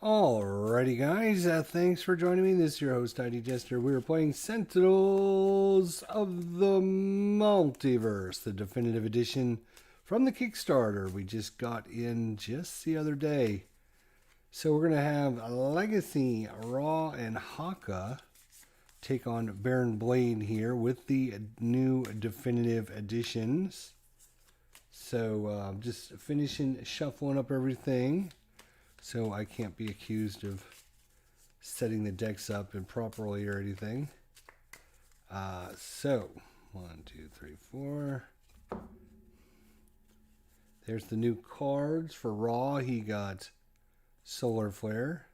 Alrighty guys, thanks for joining me. This is your host, ID Jester. We are playing Sentinels of the Multiverse, the definitive edition from the Kickstarter we just got in just the other day. So we're going to have Legacy, Raw, and Haka take on Baron Blade here with the new definitive editions. So just finishing shuffling up everything, so I can't be accused of setting the decks up improperly or anything. So 1, 2, 3, 4. There's the new cards for Raw. He got Solar Flare,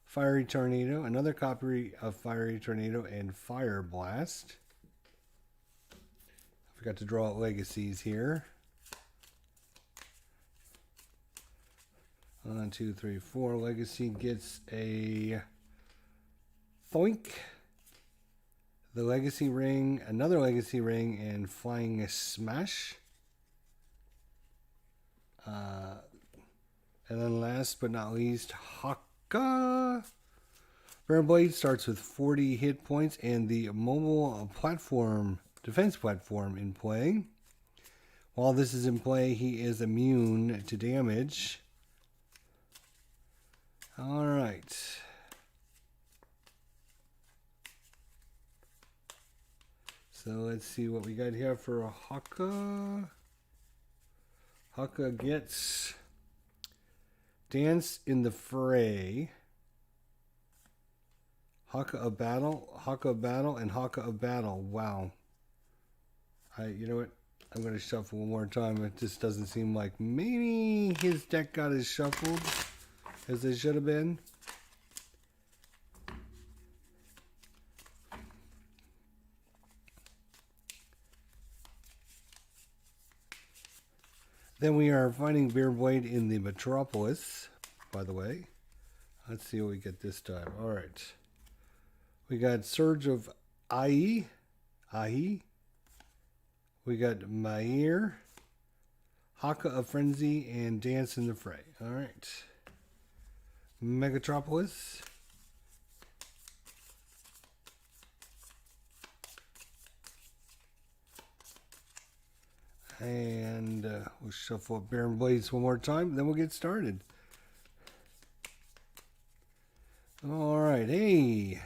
Fiery Tornado, another copy of Fiery Tornado, and Fire Blast. I forgot to draw out legacies here. 1, 2, 3, 4. Legacy gets a Thoink, the Legacy Ring, another Legacy Ring, and Flying Smash. And then last but not least, Haka. Baron Blade starts with 40 hit points and the mobile platform, defense platform in play. While this is in play, he is immune to damage. Alright. So let's see what we got here for a Haka. Haka gets Dance in the Fray, Haka of Battle, and Haka of Battle. Wow. You know what? I'm going to shuffle one more time. It just doesn't seem like maybe his deck got as shuffled as it should have been. Then we are fighting Baron Blade in the Metropolis, by the way. Let's see what we get this time. All right. We got Surge of Ai. We got Mair, Haka of Frenzy, and Dance in the Fray. All right. Megatropolis. And we'll shuffle up Baron Blades one more time, then we'll get started. Alright, hey.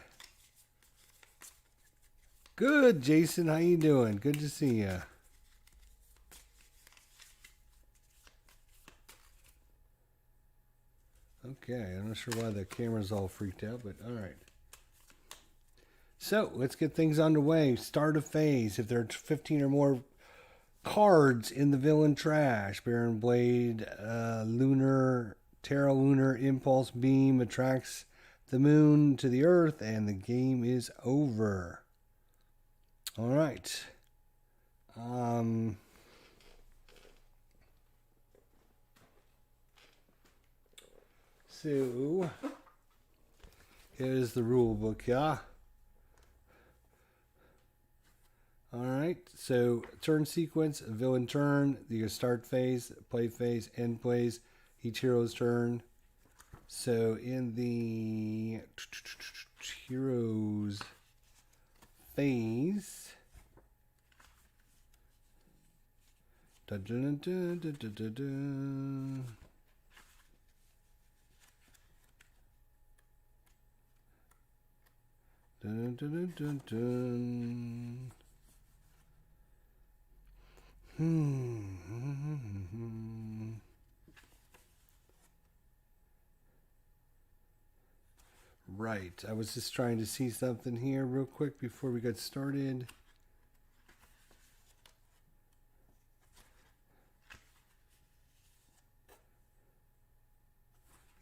Good, Jason, how you doing? Good to see you. Okay, I'm not sure why the camera's all freaked out, but alright. So, let's get things underway. Start a phase. If there are 15 or more cards in the villain trash, Baron Blade, Terra Lunar Impulse Beam attracts the moon to the earth, and the game is over. All right. So here's the rule book, yeah. Alright, so turn sequence, villain turn, you start phase, play phase, end phase, each hero's turn. So in the heroes phase, Right, I was just trying to see something here real quick before we got started.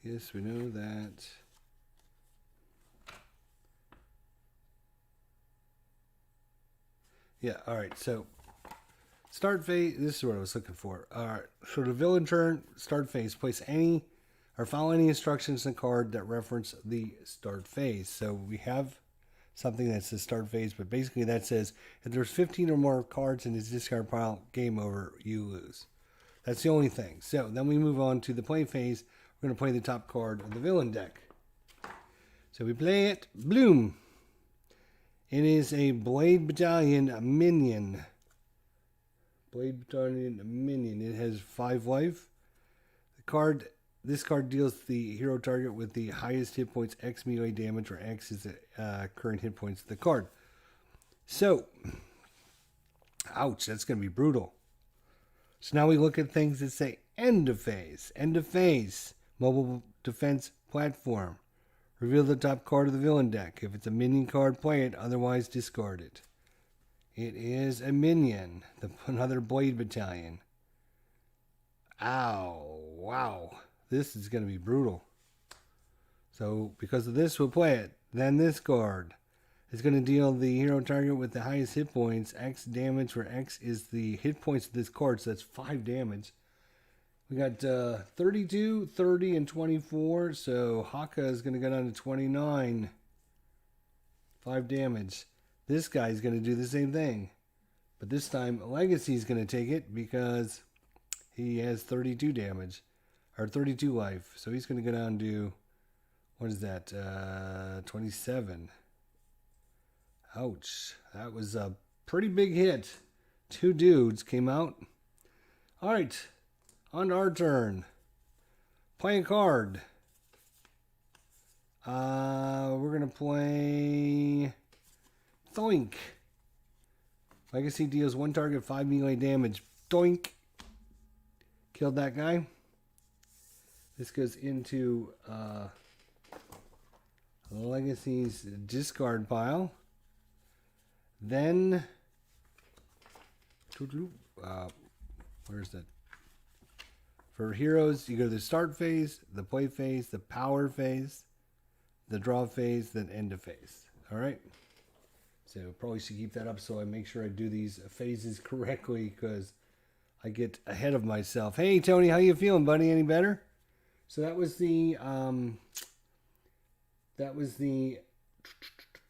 Yes, we know that. Yeah, alright, so start phase, this is what I was looking for. Alright, so the villain turn, start phase, place any or follow any instructions in the card that reference the start phase. So we have something that says start phase, but basically that says if there's 15 or more cards in his discard pile, game over, you lose. That's the only thing. So then we move on to the play phase. We're going to play the top card of the villain deck. So we play it. Bloom. It is a Blade Battalion minion. Blade Battalion minion. It has 5 life. This card deals the hero target with the highest hit points X melee damage, where X is the current hit points of the card. So, ouch, that's going to be brutal. So now we look at things that say end of phase. End of phase. Mobile defense platform. Reveal the top card of the villain deck. If it's a minion card, play it. Otherwise, discard it. It is a minion. Another Blade Battalion. Ow. Wow. This is going to be brutal. So, because of this, we'll play it. Then this card is going to deal the hero target with the highest hit points, X damage, where X is the hit points of this card, so that's 5 damage. We got 32, 30, and 24, so Haka is going to go down to 29. 5 damage. This guy is going to do the same thing. But this time, Legacy is going to take it because he has 32 damage. Or 32 life. So he's going to go down to, what is that, 27. Ouch. That was a pretty big hit. 2 dudes came out. Alright. On to our turn. Play a card. We're going to play Doink. Legacy deals 1 target 5 melee damage. Doink. Killed that guy. This goes into Legacy's discard pile. Then, where's that? For heroes, you go to the start phase, the play phase, the power phase, the draw phase, then end of phase. All right? So probably should keep that up so I make sure I do these phases correctly because I get ahead of myself. Hey, Tony, how you feeling, buddy? Any better? So that was the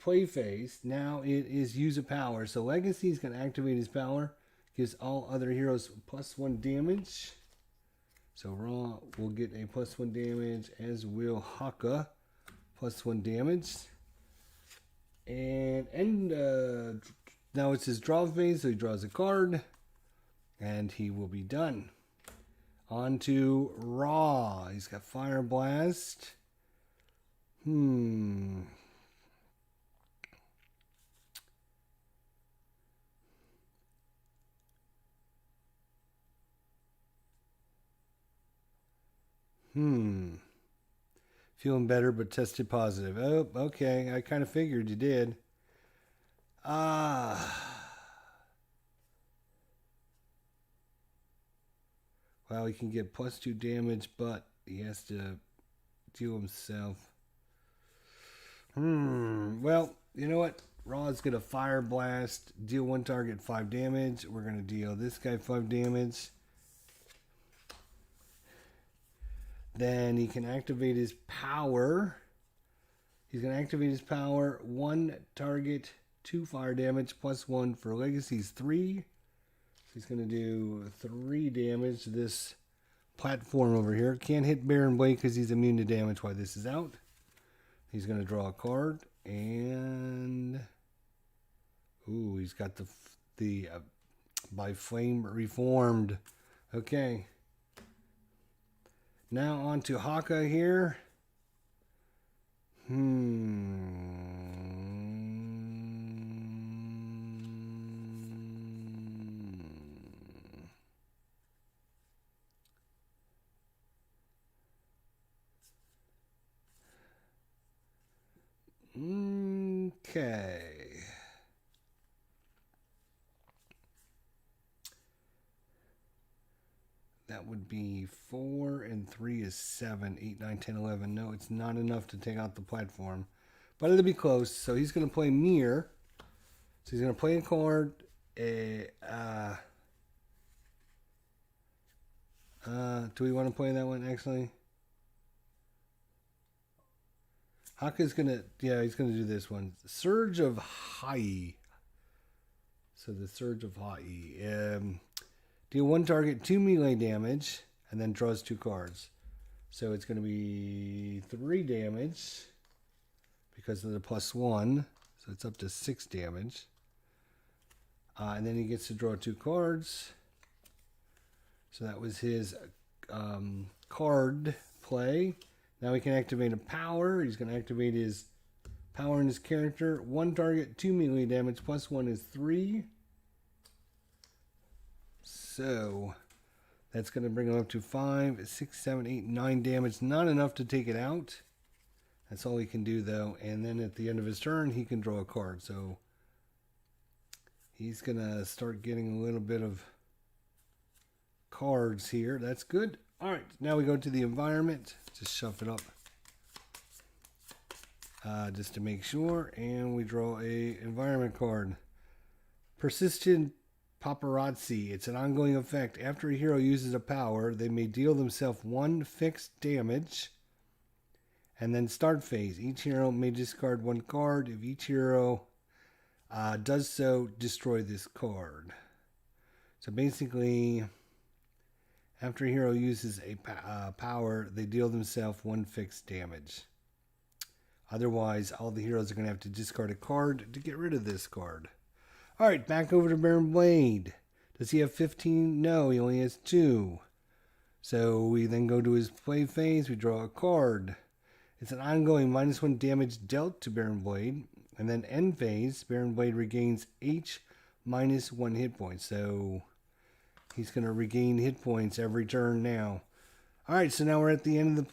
play phase. Now it is use a power. So Legacy is going to activate his power. Gives all other heroes +1 damage. So Raw will get a +1 damage, as will Haka, +1 damage. And now it's his draw phase, so he draws a card. And he will be done. On to Raw. He's got Fire Blast. Feeling better, but tested positive. Oh, okay. I kind of figured you did. Well, he can get +2 damage, but he has to deal himself. Well, you know what? Raw is going to Fire Blast, deal 1 target 5 damage. We're going to deal this guy 5 damage. Then he can activate his power. He's going to activate his power. 1 target, 2 fire damage, +1 for Legacy's 3. He's going to do 3 damage to this platform over here. Can't hit Baron Blade because he's immune to damage while this is out. He's going to draw a card. And ooh, he's got the by Flame Reformed. Okay. Now on to Haka here. Okay. That would be 4 and 3 is 7, 8, 9, 10, 11. No, it's not enough to take out the platform. But it'll be close. So he's going to play Mirror. So he's going to play a card. Do we want to play that one actually? Haka's going to, he's going to do this one. Surge of Hai. So the Surge of Hai. Deal 1 target 2 melee damage, and then draws 2 cards. So it's going to be 3 damage. because of the +1. So it's up to 6 damage. And then he gets to draw 2 cards. So that was his card play. Now he can activate a power. He's going to activate his power in his character. 1 target, 2 melee damage, +1 is 3. So that's going to bring him up to 5, 6, 7, 8, 9 damage. Not enough to take it out. That's all he can do, though. And then at the end of his turn, he can draw a card. So he's going to start getting a little bit of cards here. That's good. All right, now we go to the environment. Just shuffle it up just to make sure. And we draw a environment card. Persistent Paparazzi. It's an ongoing effect. After a hero uses a power, they may deal themselves 1 fixed damage. And then start phase. Each hero may discard 1 card. If each hero does so, destroy this card. So basically, after a hero uses a power, they deal themselves 1 fixed damage. Otherwise, all the heroes are going to have to discard a card to get rid of this card. All right, back over to Baron Blade. Does he have 15? No, he only has 2. So we then go to his play phase. We draw a card. It's an ongoing -1 damage dealt to Baron Blade. And then end phase, Baron Blade regains H -1 hit points. So he's going to regain hit points every turn now. All right, so now we're at the end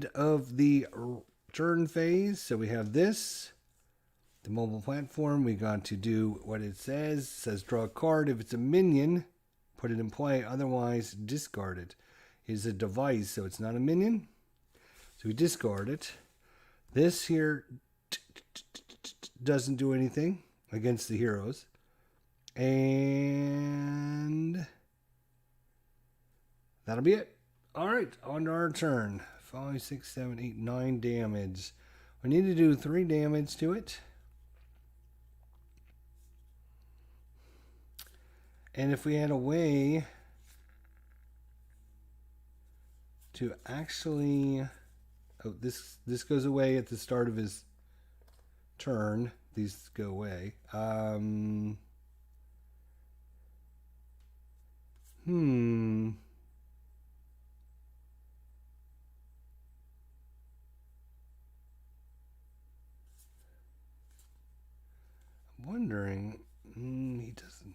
of the turn phase. So we have this. The mobile platform, we got to do what it says. It says draw a card. If it's a minion, put it in play. Otherwise, discard it. It's a device, so it's not a minion. So we discard it. This here doesn't do anything against the heroes. And that'll be it. All right, on to our turn. 5, 6, 7, 8, 9 damage. We need to do 3 damage to it. And if we had a way to actually, this goes away at the start of his turn. These go away. I'm wondering. He doesn't.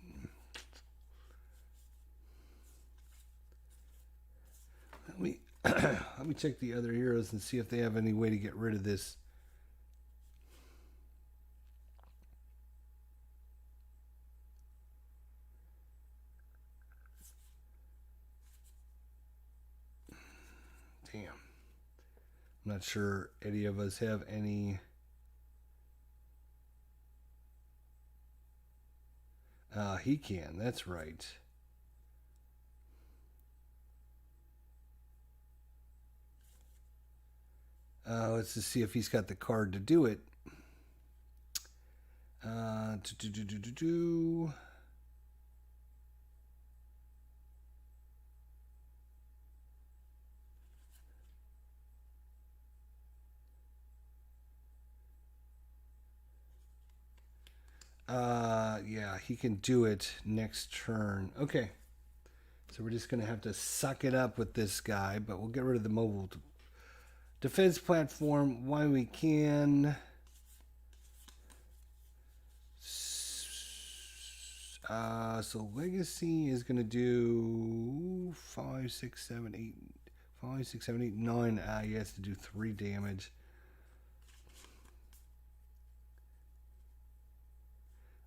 Let me check the other heroes and see if they have any way to get rid of this. Damn. I'm not sure any of us have any. He can. That's right. Let's just see if he's got the card to do it. Yeah, he can do it next turn. Okay. So we're just going to have to suck it up with this guy, but we'll get rid of the mobile defense platform while we can. So Legacy is going to do 5, 6, 7, 8. 5, 6, 7, 8, 9. He has to do 3 damage.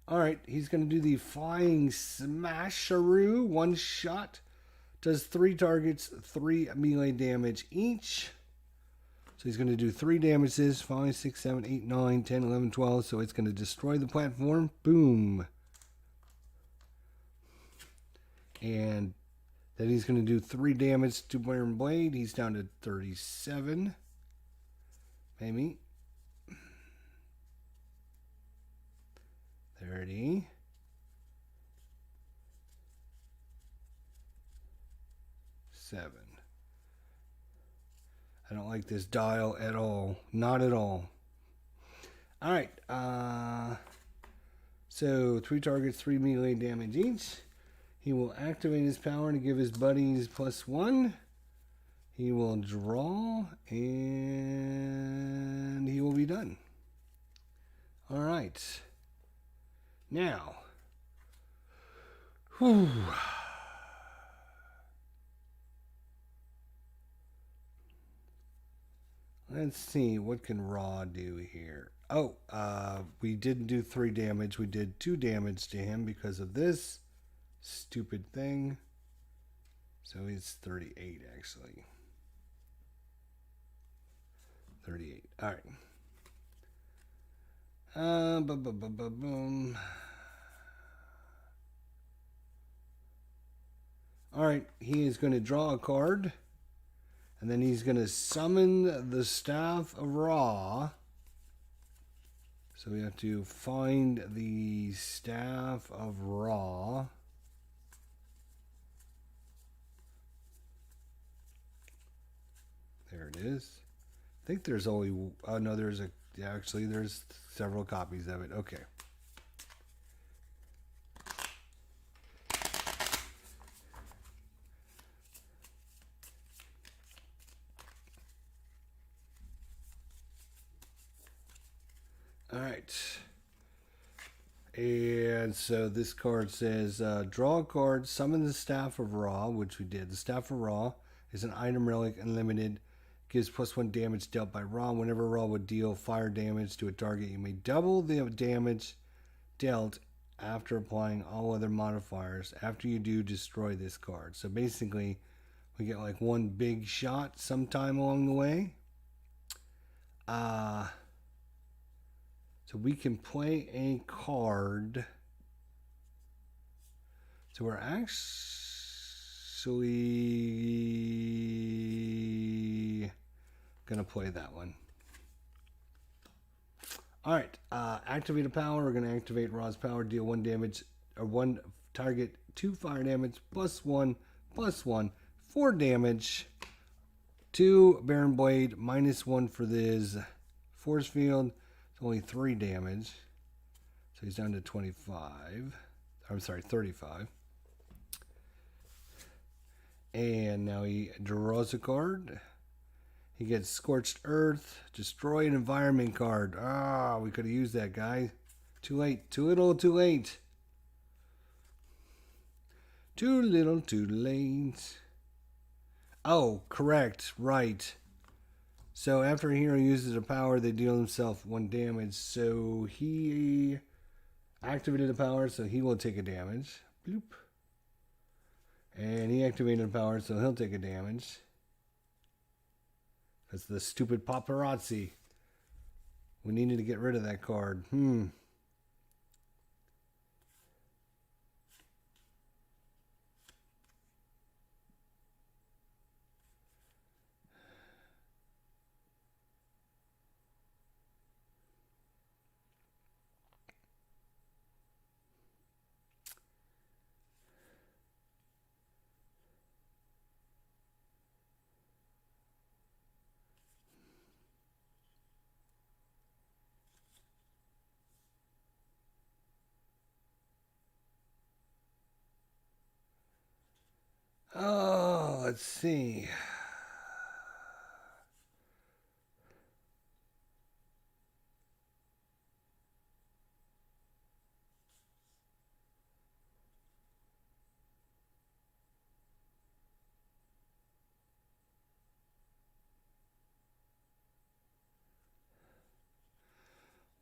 Alright, he's going to do the Flying Smasheroo. 1 shot. Does 3 targets, 3 melee damage each. So he's going to do 3 damages. 5, 6, 7, 8, 9, 10, 11, 12. So it's going to destroy the platform. Boom. And then he's going to do 3 damage to Baron Blade. He's down to 37. Maybe. 30. Seven. I don't like this dial at all. Not at all. Alright, so 3 targets, 3 melee damage each. He will activate his power to give his buddies +1. He will draw, and he will be done. Alright. Now. Whew. Let's see, what can Raw do here? Oh, we didn't do 3 damage. We did 2 damage to him because of this stupid thing. So he's 38, actually. 38. All right. Boom. All right, he is going to draw a card. And then he's going to summon the Staff of Ra. So we have to find the Staff of Ra. There it is. I think there's only... Oh, no, there's a... Actually, there's several copies of it. Okay. All right. And so this card says, draw a card, summon the Staff of Ra, which we did. The Staff of Ra is an item relic, unlimited, gives +1 damage dealt by Ra. Whenever Ra would deal fire damage to a target, you may double the damage dealt after applying all other modifiers. After you do, destroy this card. So basically, we get like one big shot sometime along the way. So we can play a card. So we're actually gonna play that one. All right, activate a power. We're gonna activate Ra's power. Deal 1 damage or 1 target 2 fire damage +1 +1 4 damage. 2 Baron Blade -1 for this force field. It's only 3 damage. So he's down to 25. I'm sorry, 35. And now he draws a card. He gets Scorched Earth. Destroy an environment card. Ah, we could have used that, guy. Too late. Too little, too late. Too little, too late. Oh, correct. Right. So after a hero uses a power, they deal himself 1 damage. So he activated a power, so he will take a damage. Bloop. And he activated a power, so he'll take a damage. That's the stupid paparazzi. We needed to get rid of that card. Oh, let's see.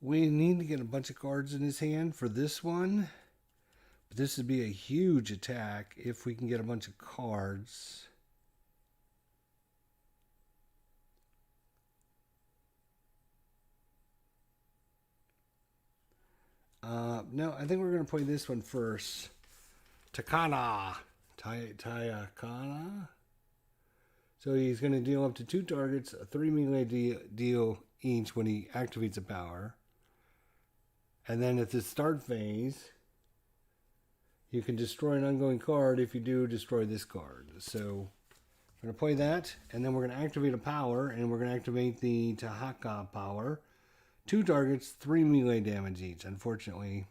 We need to get a bunch of cards in his hand for this one. But this would be a huge attack if we can get a bunch of cards. No, I think we're going to play this one first. Takana. Takana. So he's going to deal up to 2 targets, a 3 melee deal each when he activates a power. And then at the start phase, you can destroy an ongoing card. If you do, destroy this card. So we're going to play that, and then we're going to activate a power, and we're going to activate the Haka power 2 targets, 3 melee damage each. Unfortunately,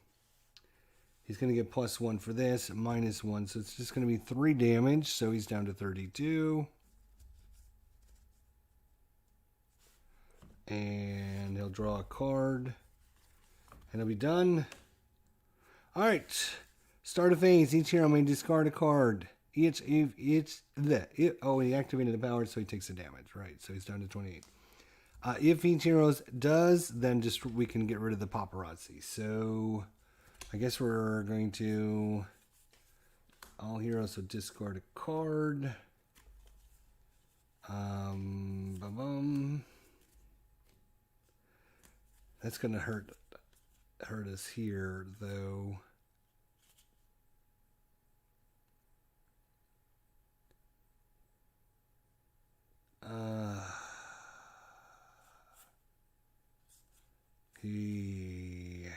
he's going to get +1 for this, -1. So it's just going to be 3 damage. So he's down to 32. And he'll draw a card. And he'll be done. Alright. Start a phase. Each hero may discard a card. He activated the power, so he takes the damage. Right, so he's down to 28. If each hero does, then just we can get rid of the paparazzi. So I guess we're going to... All heroes will discard a card. That's going to hurt us here, though. Yeah.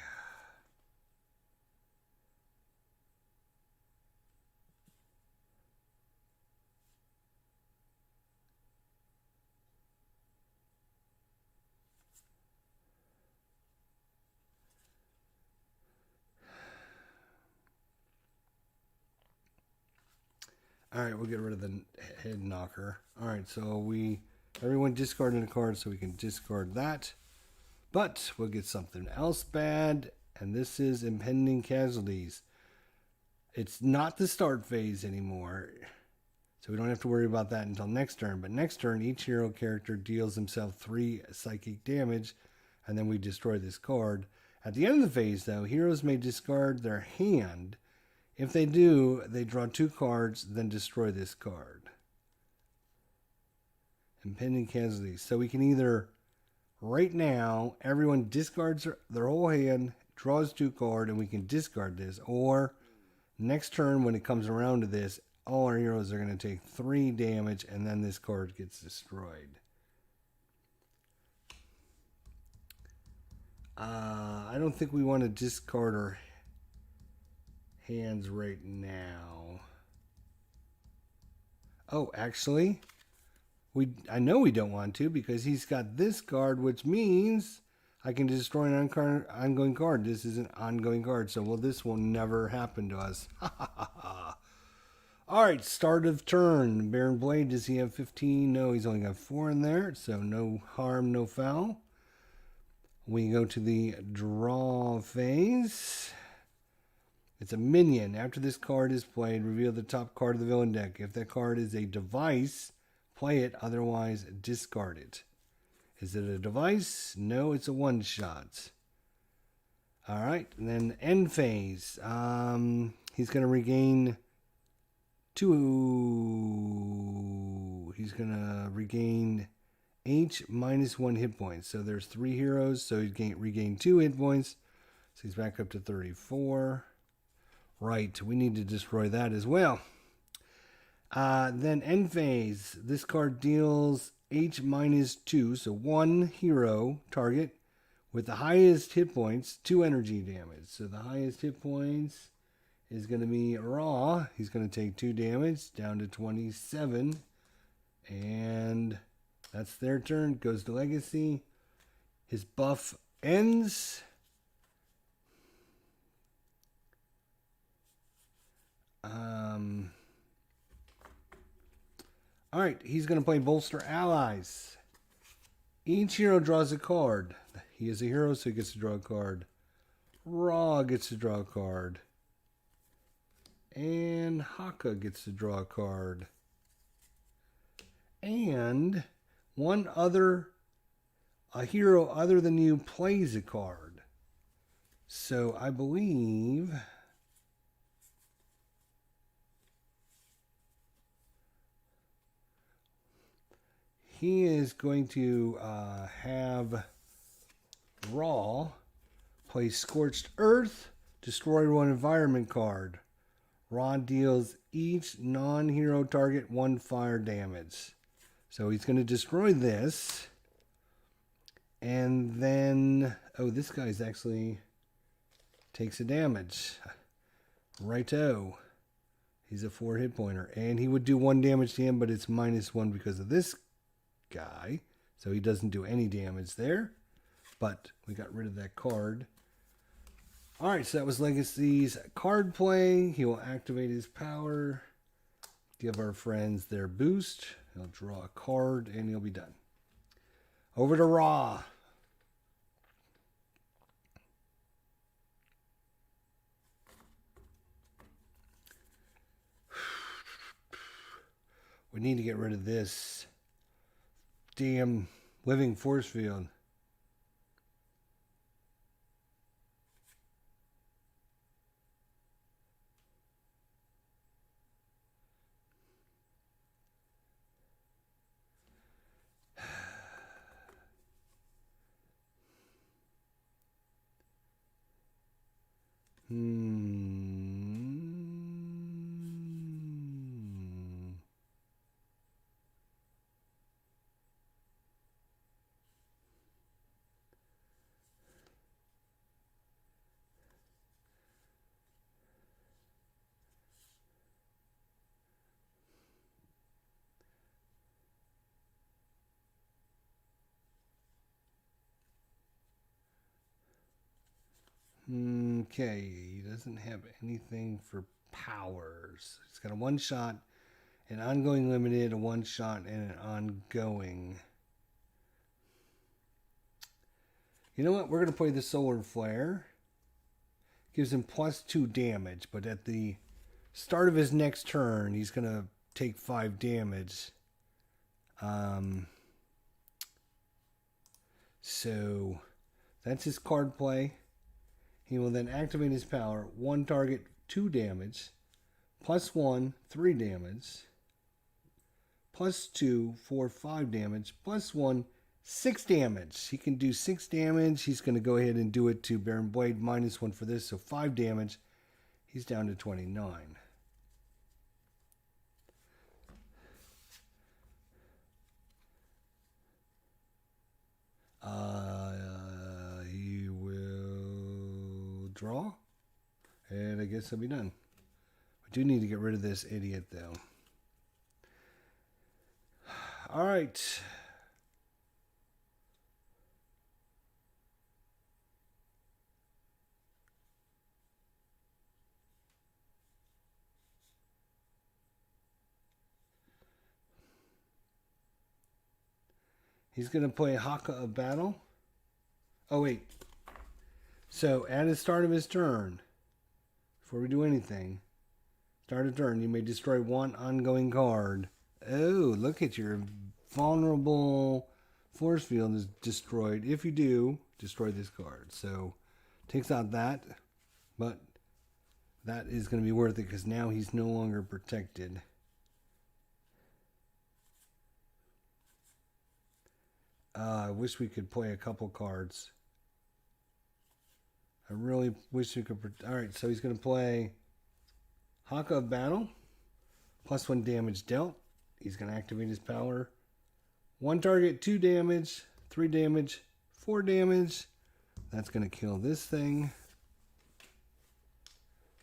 All right, we'll get rid of the head knocker. All right, so everyone discarded a card, so we can discard that. But we'll get something else bad, and this is impending casualties. It's not the start phase anymore, so we don't have to worry about that until next turn. But next turn, each hero character deals himself 3 psychic damage, and then we destroy this card. At the end of the phase, though, heroes may discard their hand. If they do, they draw 2 cards, then destroy this card. Impending casualties. So we can either, right now, everyone discards their whole hand, draws 2 cards, and we can discard this. Or next turn, when it comes around to this, all our heroes are going to take 3 damage, and then this card gets destroyed. I don't think we want to discard our hands right now. Oh, actually, I know we don't want to, because he's got this card, which means I can destroy an ongoing card. This is an ongoing card, so this will never happen to us. All right, start of turn. Baron Blade, does he have 15? No, he's only got 4 in there, so no harm, no foul. We go to the draw phase. It's a minion. After this card is played, reveal the top card of the villain deck. If that card is a device, play it. Otherwise, discard it. Is it a device? No, it's a one-shot. All right, and then end phase. He's going to regain 2. He's going to regain H -1 hit points. So there's 3 heroes, so he'd regain 2 hit points. So he's back up to 34. Right, we need to destroy that as well. Then end phase. This card deals H -2, so 1 hero target with the highest hit points, 2 energy damage. So the highest hit points is going to be Raw. He's going to take 2 damage, down to 27. And that's their turn. Goes to Legacy. His buff ends. All right, he's going to play Bolster Allies. Each hero draws a card. He is a hero, so he gets to draw a card. Raw gets to draw a card. And Haka gets to draw a card. And a hero other than you plays a card. So I believe he is going to have Raw play Scorched Earth, destroy 1 environment card. Raw deals each non-hero target 1 fire damage. So he's going to destroy this. And then, this guy's actually takes a damage. Righto. He's a 4 hit pointer. And he would do 1 damage to him, but it's -1 because of this guy. So he doesn't do any damage there. but we got rid of that card. Alright, so that was Legacy's card play. He will activate his power, give our friends their boost. He'll draw a card, and he'll be done. Over to Ra. We need to get rid of this damn living force field. Okay, he doesn't have anything for powers. He's got a one-shot, an ongoing limited, a one-shot, and an ongoing. You know what? We're going to play the Solar Flare. Gives him +2 damage, but at the start of his next turn, he's going to take 5 damage. So that's his card play. He will then activate his power. 1 target, 2 damage. +1, 3 damage. +2, 4, 5 damage. +1, 6 damage. He can do 6 damage. He's going to go ahead and do it to Baron Blade. -1 for this, so 5 damage. He's down to 29. He will draw. And I guess he'll be done. We do need to get rid of this idiot, though. All right. He's going to play Haka of Battle. Oh, wait. So, at the start of his turn, before we do anything, start a turn, you may destroy 1 ongoing card. Oh, look at your vulnerable force field is destroyed. If you do, destroy this card. So, takes out that, but that is going to be worth it because now he's no longer protected. I wish we could play a couple cards. I really wish we could. Alright, so he's going to play Haka of Battle. +1 damage dealt. He's going to activate his power. 1 target, 2 damage. 3 damage, 4 damage. That's going to kill this thing.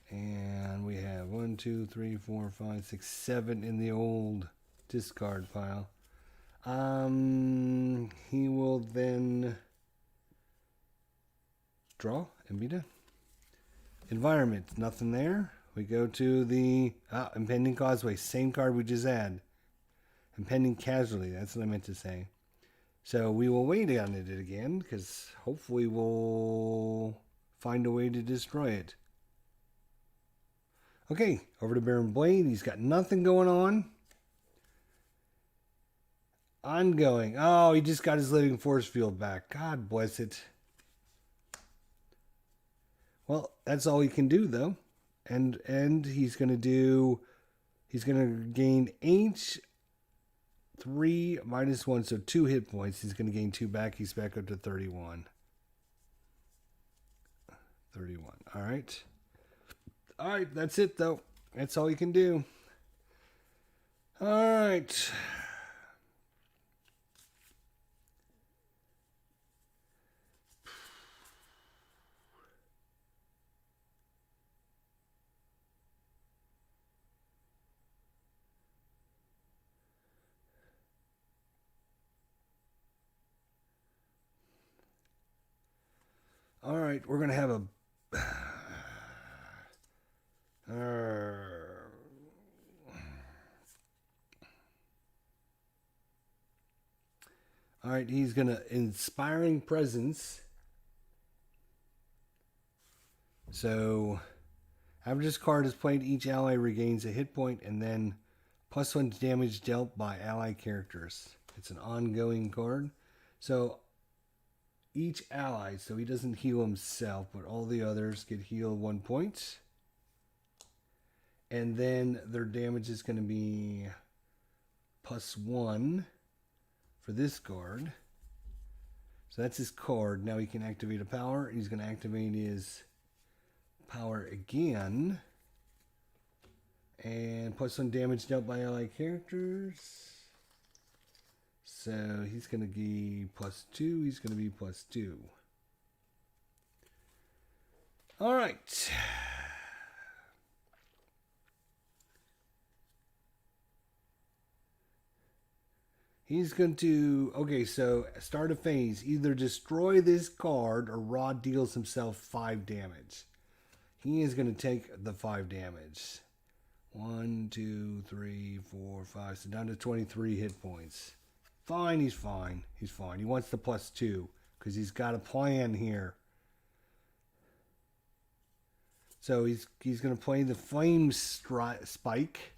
And we have 1, 2, 3, 4, 5, 6, 7 in the old discard pile. He will then draw and be done. Environment, nothing there. We go to the Impending Causeway, same card we just had. Impending Casualty, that's what I meant to say. So we will wait on it again, because hopefully we'll find a way to destroy it. Okay, over to Baron Blade. He's got nothing going on. Ongoing. Oh, he just got his living force field back. God bless it. Well, that's all he can do, though. And he's going to gain H3 -1, so 2 hit points. He's going to gain 2 back. He's back up to 31. 31. All right. All right, that's it, though. That's all you can do. All right. All right, we're going to have a... all right, he's going to Inspiring Presence. So, after this card is played, each ally regains a hit point and then +1 damage dealt by ally characters. It's an ongoing card. So, each ally, so he doesn't heal himself, but all the others get healed 1 point. And then their damage is going to be +1 for this card. So that's his card. Now he can activate a power. He's going to activate his power again. And +1 damage dealt by ally characters. So he's going to be +2. He's going to be +2. All right. He's going to... Okay, so start a phase. Either destroy this card or Raw deals himself 5 damage. He is going to take the 5 damage. 1, 2, 3, 4, 5. So down to 23 hit points. Fine, he's fine. He's fine. He wants the +2 because he's got a plan here. So he's going to play the Flame Spike.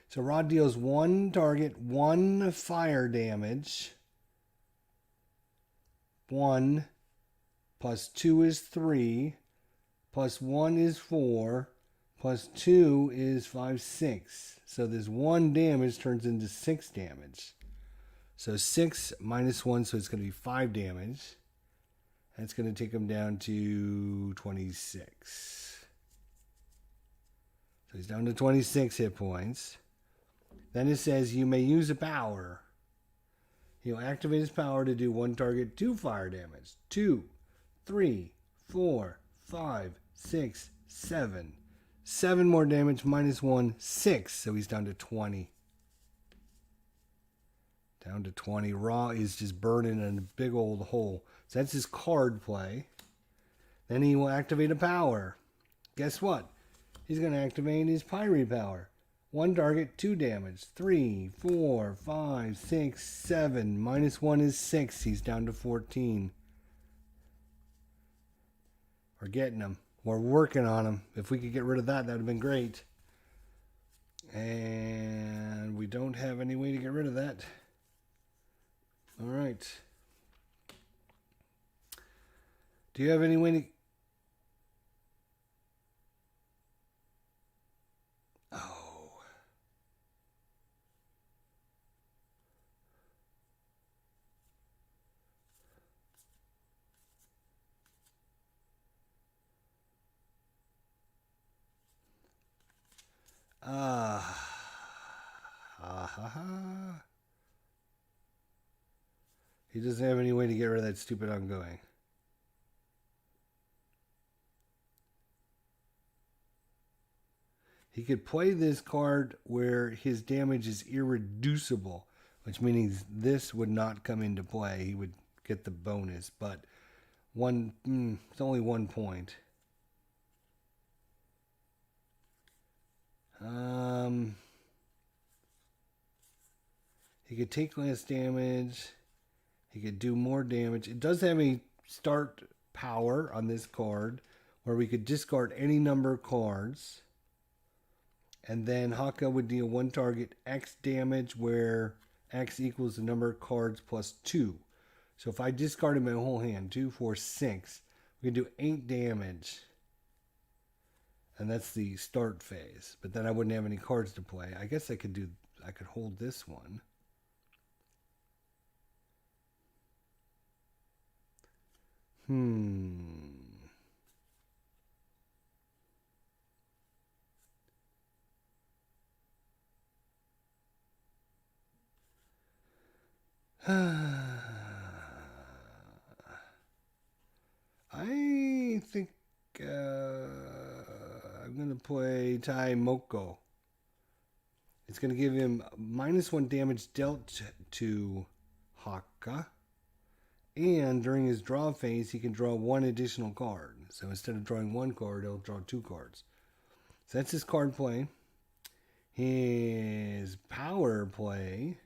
So Rod deals 1 target, 1 fire damage. 1 +2 is 3. +1 is 4. +2 is 5, 6. So this 1 damage turns into 6 damage. So 6 minus 1, so it's going to be 5 damage. That's going to take him down to 26. So he's down to 26 hit points. Then it says you may use a power. He'll activate his power to do 1 target, 2 fire damage. 2, 3, 4, 5, 6, 7. 7 more damage minus 1, 6. So he's down to 20. Down to 20. Raw is just burning in a big old hole. So that's his card play. Then he will activate a power. Guess what? He's going to activate his Pyre power. 1 target, 2 damage. 3, 4, 5, 6, 7. Minus 1 is 6. He's down to 14. We're getting him. We're working on him. If we could get rid of that, that would have been great. And we don't have any way to get rid of that. All right. Do you have any way to... Oh. He doesn't have any way to get rid of that stupid ongoing. He could play this card where his damage is irreducible, which means this would not come into play. He would get the bonus, but it's only 1 point. He could take less damage. He could do more damage. It does have a start power on this card where we could discard any number of cards. And then Haka would deal 1 target X damage where X equals the number of cards plus 2. So if I discarded my whole hand, 2, 4, 6, we could do 8 damage. And that's the start phase. But then I wouldn't have any cards to play. I guess I could hold this one. I think I'm going to play Tai Moko. It's going to give him -1 damage dealt to Haka. And during his draw phase, he can draw one additional card. So instead of drawing one card, he'll draw two cards. So that's his card play. His power play.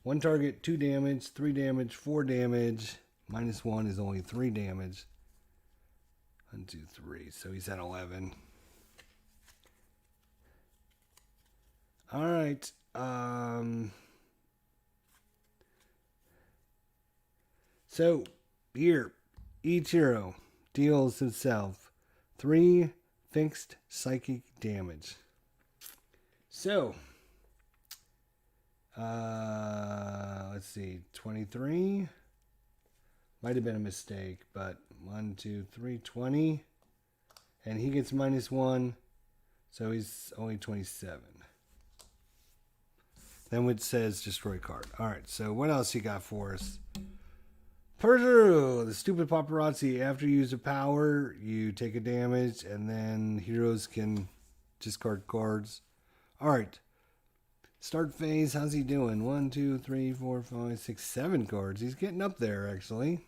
One target, 2 damage, 3 damage, 4 damage. -1 is only 3 damage. 1, 2, 3. So he's at 11. All right. So here, each hero deals himself 3 fixed psychic damage. So, let's see, 23. Might have been a mistake, but 1, 2, 3, 20. And he gets -1, so he's only 27. Then it says destroy card. All right, so what else you got for us? Perjure, the stupid paparazzi. After you use a power, you take a damage, and then heroes can discard cards. All right. Start phase. How's he doing? 1, 2, 3, 4, 5, 6, 7 cards. He's getting up there, actually.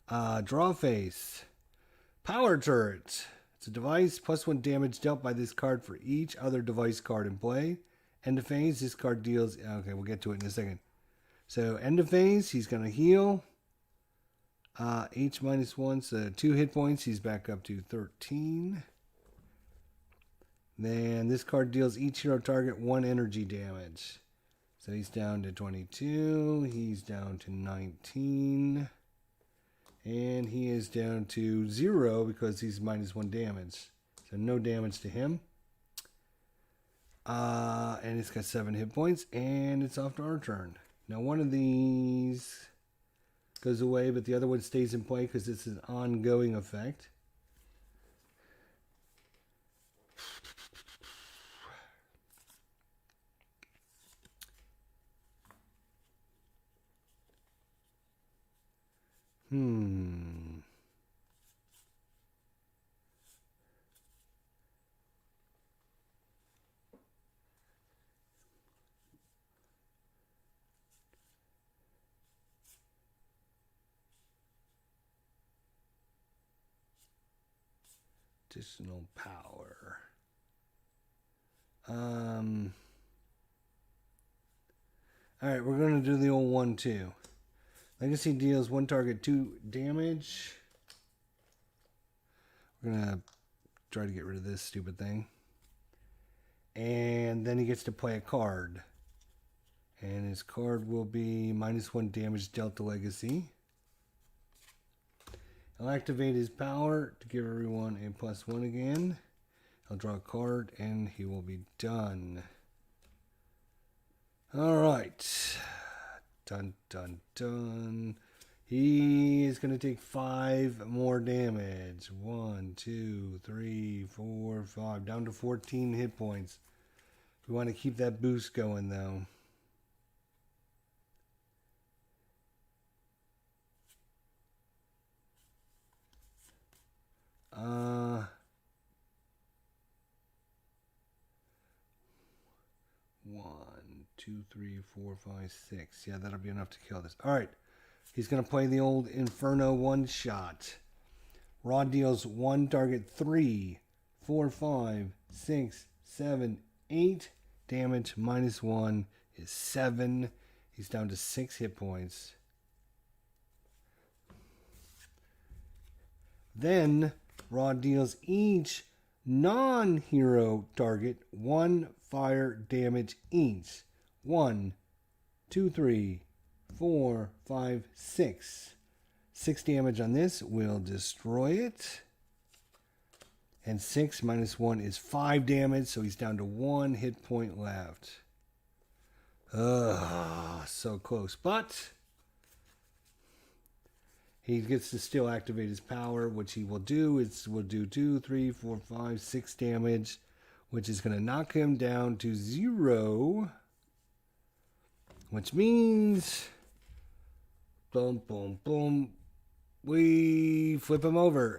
Draw phase. Power turret. It's a device. +1 damage dealt by this card for each other device card in play. End of phase. This card deals... Okay, we'll get to it in a second. So, end of phase, he's going to heal. H -1, so 2 hit points. He's back up to 13. Then this card deals each hero target 1 energy damage. So he's down to 22. He's down to 19. And he is down to 0 because he's -1 damage. So no damage to him. And it's got 7 hit points. And it's off to our turn. Now, one of these goes away, but the other one stays in play because it's an ongoing effect. Additional power. Alright, we're going to do the old 1-2. Legacy deals 1 target 2 damage. We're going to try to get rid of this stupid thing. And then he gets to play a card. And his card will be -1 damage dealt to Legacy. He'll activate his power to give everyone a +1 again. He'll draw a card and he will be done. Alright. Dun, dun, dun. He is going to take 5 more damage. 1, 2, 3, 4, 5. Down to 14 hit points. We want to keep that boost going though. One, 2, 3, 4, 5, 6. Yeah, that'll be enough to kill this. All right. He's going to play the old Inferno one-shot. Raw deals 1 target 3, 4, 5, 6, 7, 8 damage. -1 is 7. He's down to 6 hit points. Then Raw deals each non-hero target 1 fire damage each. 1, 2, 3, 4, 5, 6. 6 damage on this will destroy it. And 6 -1 is 5 damage, so he's down to 1 hit point left. Ugh, so close. But he gets to still activate his power, which he will do. We'll do 2, 3, 4, 5, 6 damage, which is going to knock him down to 0. Which means, boom, boom, boom, we flip him over.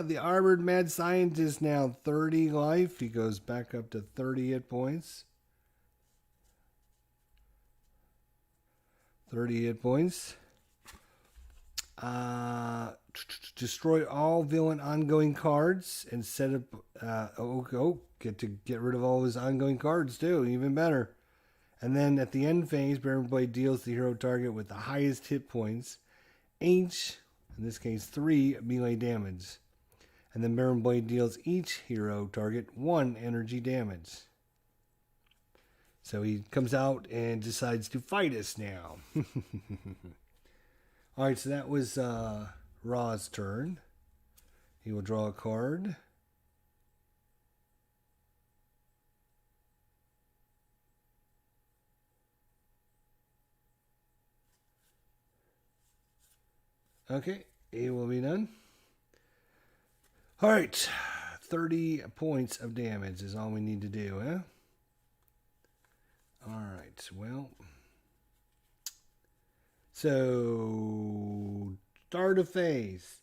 The armored mad scientist now 30 life. He goes back up to 30 hit points. 30 hit points. Destroy all villain ongoing cards and set up. Get rid of all his ongoing cards too. Even better. And then at the end phase, Baron Blade deals the hero target with the highest hit points, each, in this case, 3 melee damage. And then Baron Blade deals each hero target 1 energy damage. So he comes out and decides to fight us now. Alright, so that was Ra's turn. He will draw a card. Okay, he will be done. Alright, 30 points of damage is all we need to do, huh? Alright, well. So, start of phase.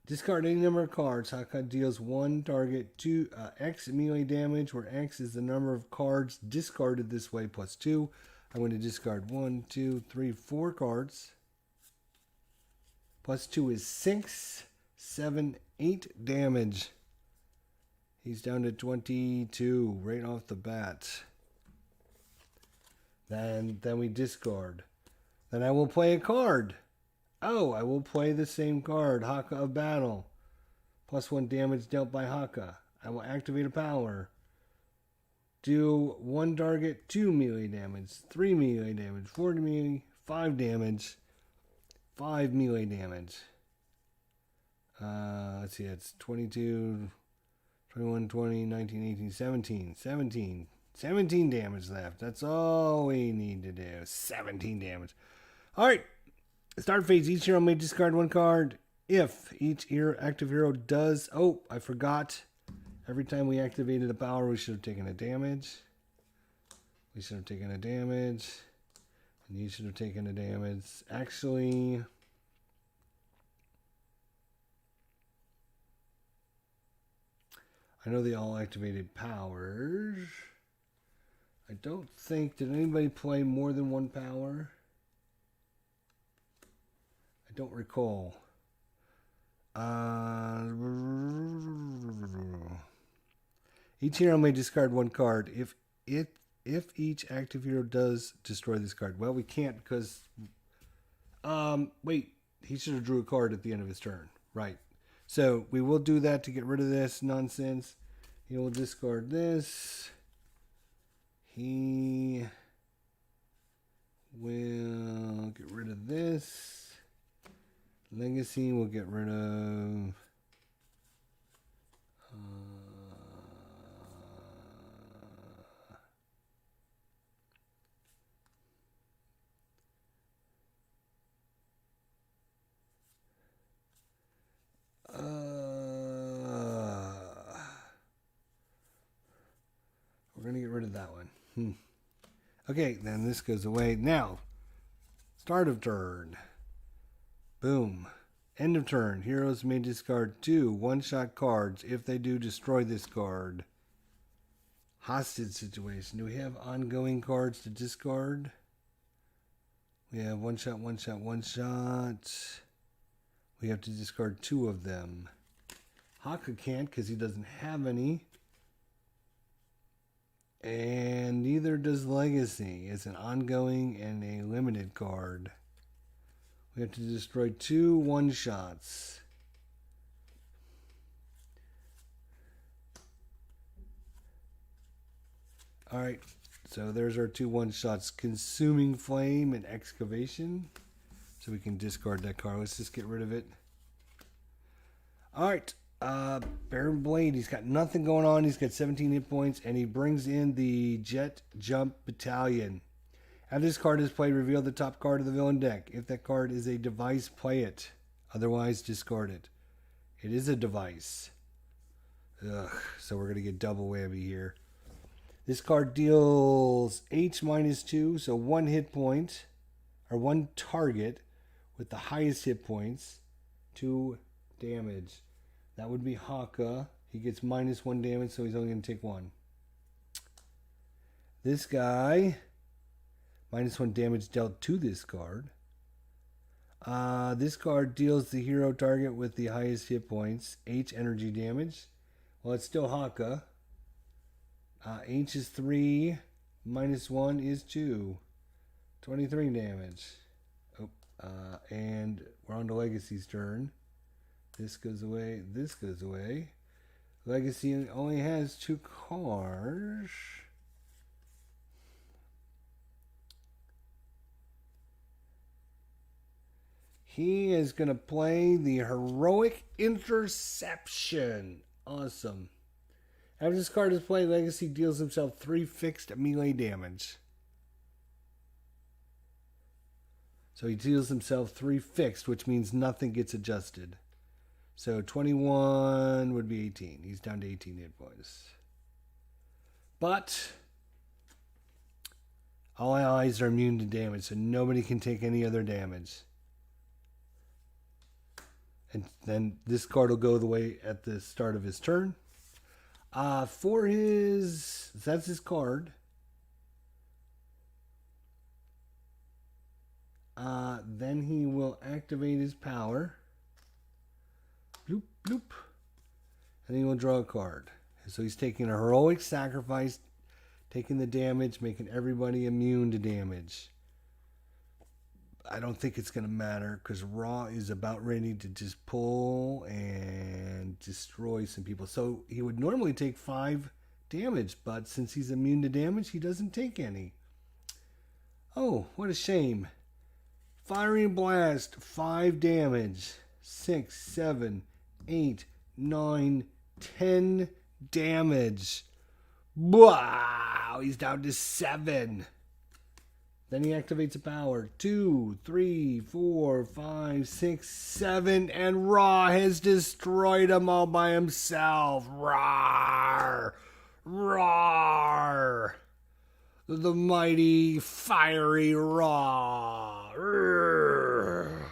Discard any number of cards. Haka deals 1 target, 2 X melee damage, where X is the number of cards discarded this way plus 2. I'm going to discard 1, 2, 3, 4 cards. Plus 2 is 6, 7, 8 damage. He's down to 22 right off the bat. Then we discard. Then I will play a card. Oh, I will play the same card, Haka of Battle. Plus 1 damage dealt by Haka. I will activate a power. Do 1 target, 2 melee damage, 3 melee damage, 4 melee, 5 damage, 5 melee damage. Let's see, it's 22, 21, 20, 19, 18, 17. 17 damage left. That's all we need to do. 17 damage. Alright. Start phase. Each hero may discard 1 card. If each active hero does... Oh, I forgot. Every time we activated a power, we should have taken a damage. We should have taken a damage. And you should have taken a damage. Actually... I know they all activated powers. I don't think... Did anybody play more than 1 power? I don't recall. Each hero may discard 1 card. If each active hero does destroy this card. Well, we can't because... wait. He should have drew a card at the end of his turn. Right. So, we will do that to get rid of this nonsense. He will discard this. He will get rid of this. Legacy will get rid of... we're going to get rid of that one. Okay, then this goes away. Now, start of turn. Boom. End of turn. Heroes may discard 2 one-shot cards. If they do, destroy this card. Hostage situation. Do we have ongoing cards to discard? We have one-shot, one-shot, one-shot. We have to discard 2 of them. Haka can't because he doesn't have any. And neither does Legacy. It's an ongoing and a limited card. We have to destroy 2 one-shots. Alright, so there's our 2 one-shots. Consuming Flame and Excavation. So we can discard that card. Let's just get rid of it. Alright, Baron Blade. He's got nothing going on. He's got 17 hit points. And he brings in the Jet Jump Battalion. After this card is played, reveal the top card of the villain deck. If that card is a device, play it. Otherwise, discard it. It is a device. Ugh, so we're going to get double whammy here. This card deals H -2, so 1 hit point, or 1 target with the highest hit points, 2 damage. That would be Haka. He gets -1 damage, so he's only going to take 1. This guy... -1 damage dealt to this card. This card deals the hero target with the highest hit points H energy damage. Well, it's still Haka. H is 3, -1 is 2. 23 damage. Oh, and we're on to Legacy's turn. This goes away, this goes away. Legacy only has 2 cards. He is going to play the Heroic Interception. Awesome. After this card is played, Legacy deals himself 3 fixed melee damage. So he deals himself 3 fixed, which means nothing gets adjusted. So 21 would be 18. He's down to 18 hit points. But all allies are immune to damage, so nobody can take any other damage. And then this card will go the way at the start of his turn. That's his card. Then he will activate his power. Bloop, bloop. And he will draw a card. So he's taking a heroic sacrifice, taking the damage, making everybody immune to damage. I don't think it's going to matter because Raw is about ready to just pull and destroy some people. So he would normally take 5 damage, but since he's immune to damage, he doesn't take any. Oh, what a shame. Fiery Blast, 5 damage. 6, 7, 8, 9, 10 damage. Wow, he's down to 7. Then he activates a power. 2, 3, 4, 5, 6, 7. And Raw has destroyed them all by himself. Roar! Roar! The mighty, fiery Raw. Roar.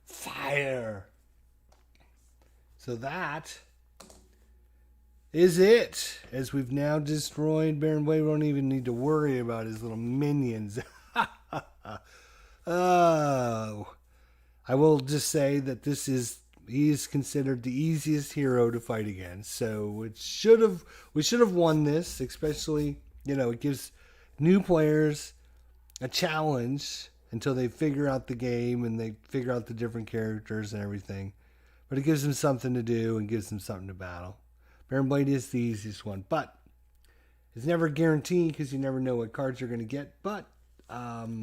Fire. So that is it. As we've now destroyed Baron Blade, we don't even need to worry about his little minions. Oh, I will just say that he is considered the easiest hero to fight against. So we should have won this, especially, it gives new players a challenge until they figure out the game and they figure out the different characters and everything. But it gives them something to do and gives them something to battle. Baron Blade is the easiest one, but it's never guaranteed because you never know what cards you're going to get. But as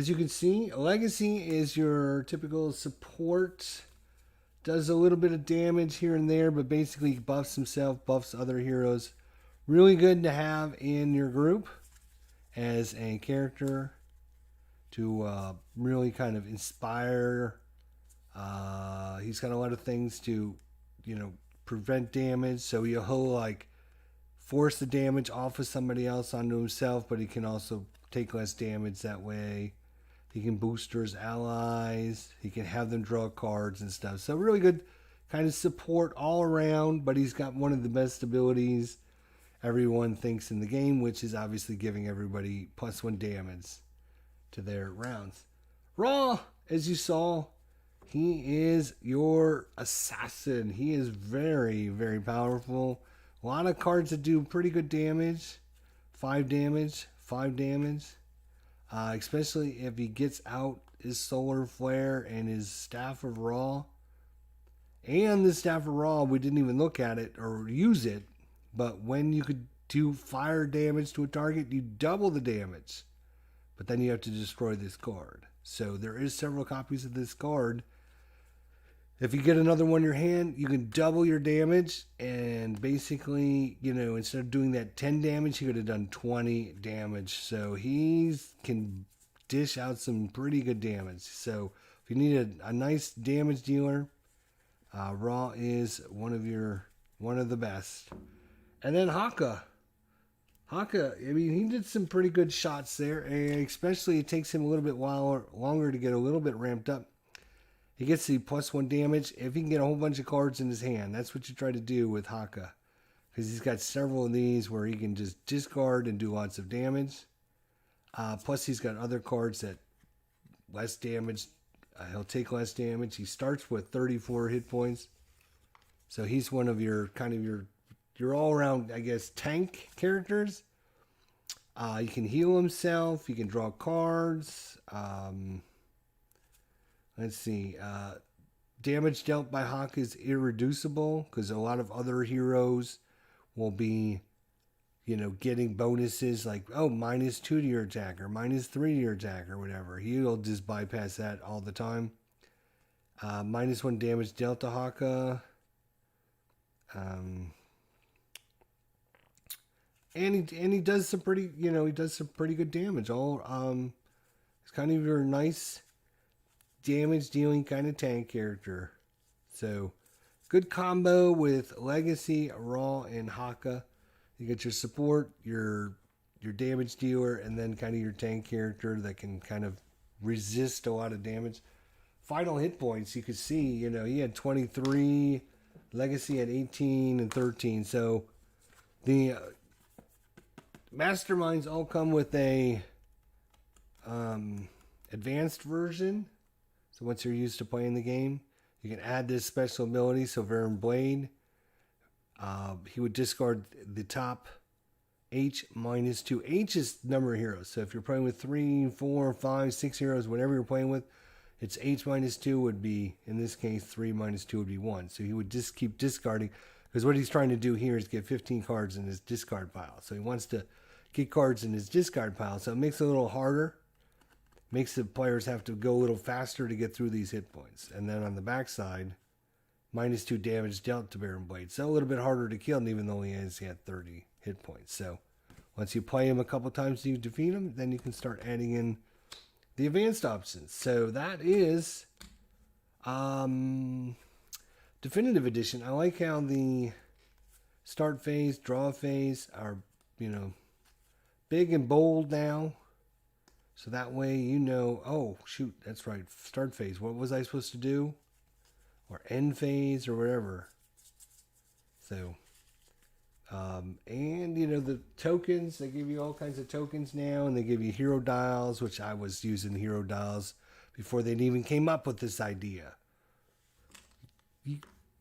you can see, Legacy is your typical support. Does a little bit of damage here and there, but basically buffs himself, buffs other heroes. Really good to have in your group as a character to really kind of inspire. He's got a lot of things to, prevent damage, so he'll like force the damage off of somebody else onto himself, but he can also take less damage that way. He can booster his allies, he can have them draw cards and stuff. So really good kind of support all around, but he's got one of the best abilities everyone thinks in the game, which is obviously giving everybody +1 damage to their rounds. Raw, as you saw, he is your assassin. He is very, very powerful. A lot of cards that do pretty good damage. 5 damage, 5 damage. Especially if he gets out his Solar Flare and his Staff of Raw. And the Staff of Raw, we didn't even look at it or use it. But when you could do fire damage to a target, you double the damage. But then you have to destroy this card. So there is several copies of this card. If you get another one in your hand, you can double your damage. And basically, instead of doing that 10 damage, he could have done 20 damage. So he can dish out some pretty good damage. So if you need a nice damage dealer, Raw is one of the best. And then Haka. He did some pretty good shots there. And especially it takes him a little bit longer to get a little bit ramped up. He gets the +1 damage if he can get a whole bunch of cards in his hand. That's what you try to do with Haka. because he's got several of these where he can just discard and do lots of damage. Plus, he's got other cards that less damage. He'll take less damage. He starts with 34 hit points, so he's one of your your all around, I guess, tank characters. He can heal himself. He can draw cards. Let's see. Damage dealt by Haka is irreducible because a lot of other heroes will be, getting bonuses like, oh, -2 to your attack or -3 to your attack or whatever. He'll just bypass that all the time. -1 damage dealt to Haka. And he does some pretty, good damage. It's kind of your nice damage dealing kind of tank character. So, good combo with Legacy, Raw, and Haka. You get your support, your damage dealer, and then kind of your tank character that can kind of resist a lot of damage. Final hit points, you could see, he had 23, Legacy had 18 and 13. So the Masterminds all come with a advanced version. So once you're used to playing the game, you can add this special ability. So Varen Blade, he would discard the top H -2. H is number of heroes. So if you're playing with 3, 4, 5, 6 heroes, whatever you're playing with, it's H -2 would be, in this case, 3 -2 would be 1. So he would just keep discarding, because what he's trying to do here is get 15 cards in his discard pile. So he wants to get cards in his discard pile. So it makes it a little harder. Makes the players have to go a little faster to get through these hit points. And then on the backside, -2 damage dealt to Varen Blade. So a little bit harder to kill, even though he had 30 hit points. So once you play him a couple times and you defeat him, then you can start adding in the advanced options. So that is Definitive Edition. I like how the start phase, draw phase are, big and bold now. So that way oh, shoot, that's right, start phase. What was I supposed to do? Or end phase or whatever. So, and, the tokens, they give you all kinds of tokens now, and they give you hero dials, which I was using hero dials before they even came up with this idea.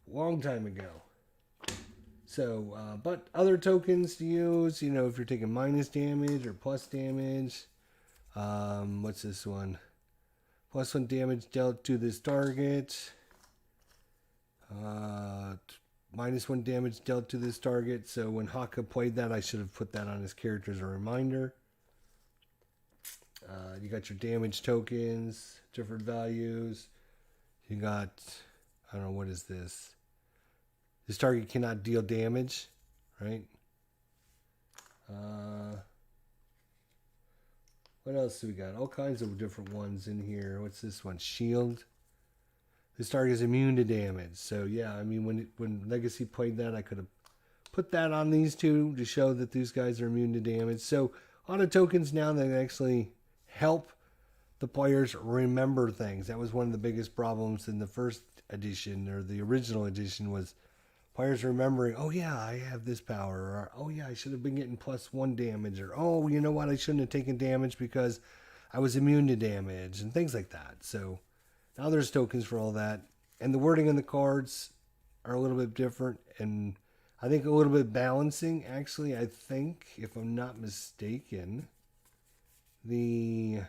Long time ago. So, but other tokens to use, if you're taking minus damage or plus damage. What's this one? +1 damage dealt to this target. -1 damage dealt to this target. So when Haka played that, I should have put that on his character as a reminder. You got your damage tokens, different values. You got, I don't know, what is this? This target cannot deal damage, right? What else do we got? All kinds of different ones in here. What's this one? Shield. This target is immune to damage. So yeah, I mean, when Legacy played that, I could have put that on these two to show that these guys are immune to damage. So a lot of tokens now that actually help the players remember things. That was one of the biggest problems in the first edition, or the original edition, was players remembering, oh yeah, I have this power, or oh yeah, I should have been getting +1 damage, or oh, you know what, I shouldn't have taken damage because I was immune to damage, and things like that. So now there's tokens for all that, and the wording on the cards are a little bit different, and I think a little bit balancing. Actually, I think, if I'm not mistaken, the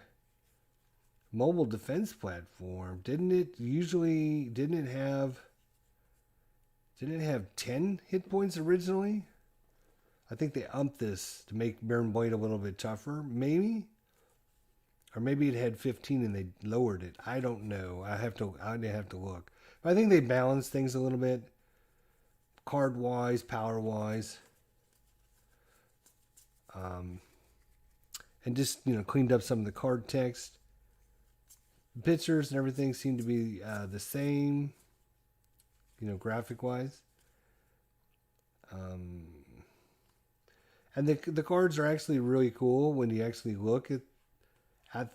mobile defense platform, didn't it have 10 hit points originally? I think they upped this to make Varen Blade a little bit tougher, maybe? Or maybe it had 15 and they lowered it. I don't know. I'd have to look. But I think they balanced things a little bit, card-wise, power-wise. And just, cleaned up some of the card text. Pictures and everything seem to be the same, graphic-wise. And the cards are actually really cool when you actually look at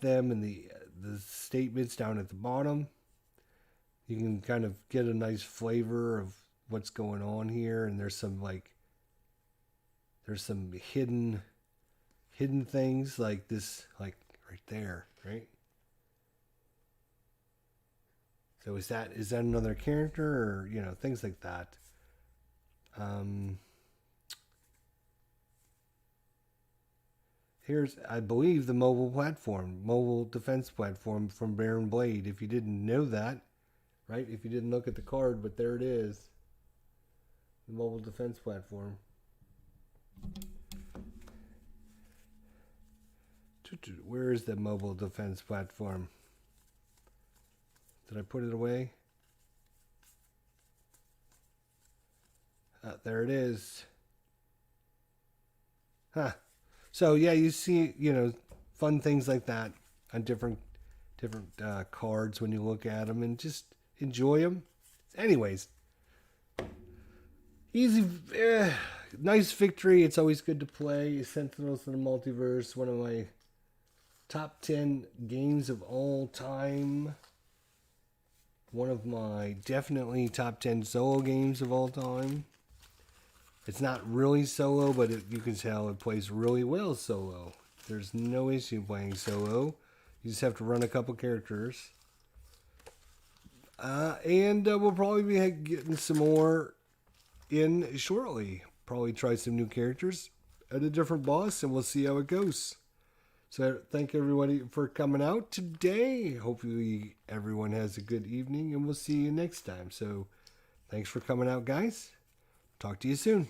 them, and the statements down at the bottom. You can kind of get a nice flavor of what's going on here, and there's some There's some hidden things like this, like right there, right? So is that another character, or things like that? Here's, I believe, the mobile defense platform from Baron Blade. If you didn't know that, right? If you didn't look at the card, but there it is, the mobile defense platform. Where is the mobile defense platform? Did I put it away? There it is. Huh. So yeah, you see, fun things like that on different cards when you look at them, and just enjoy them. Anyways, easy, nice victory. It's always good to play Sentinels of the Multiverse. One of my top 10 games of all time. One of my definitely top 10 solo games of all time. It's not really solo, but you can tell it plays really well solo. There's no issue playing solo. You just have to run a couple characters. And we'll probably be getting some more in shortly. Probably try some new characters at a different boss, and we'll see how it goes. So thank everybody for coming out today. Hopefully everyone has a good evening, and we'll see you next time. So thanks for coming out, guys. Talk to you soon.